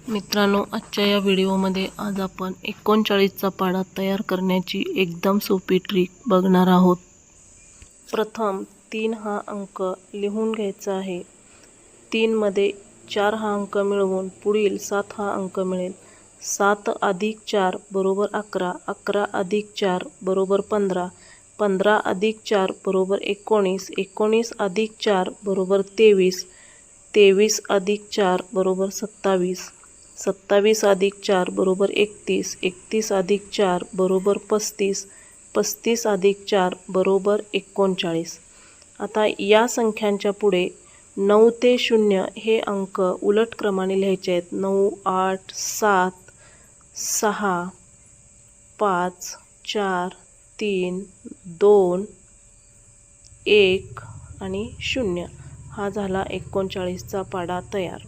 मित्रांनो, आजच्या या व्हिडिओमध्ये आज आपण 39चा पाढा तयार करण्याची एकदम सोपी ट्रिक बघणार आहोत। प्रथम 3 हा अंक लिहून घ्यायचा आहे। 3 मध्ये 4 हा अंक मिळवून पुढील 7 हा अंक मिळेल। 7 अधिक 4 बरोबर 11, 11 अधिक 4 बरोबर 15, 15 अधिक 4 बरोबर 19, 19 अधिक 4 बरोबर 23, 23 अधिक 4 बरोबर 27, 27 अधिक 4 बरोबर 31, 31 अधिक 4 बरोबर 35, 35 अधिक 4 बरोबर 39। आता या संख्यांच्या पुढे 9 ते 0 हे अंक उलट क्रमाने लिहायचे आहेत। 9, 8, 7, 6, 5, 4, 3, 2, 1 आणि 0 हा झाला 39चा पाढा तयार।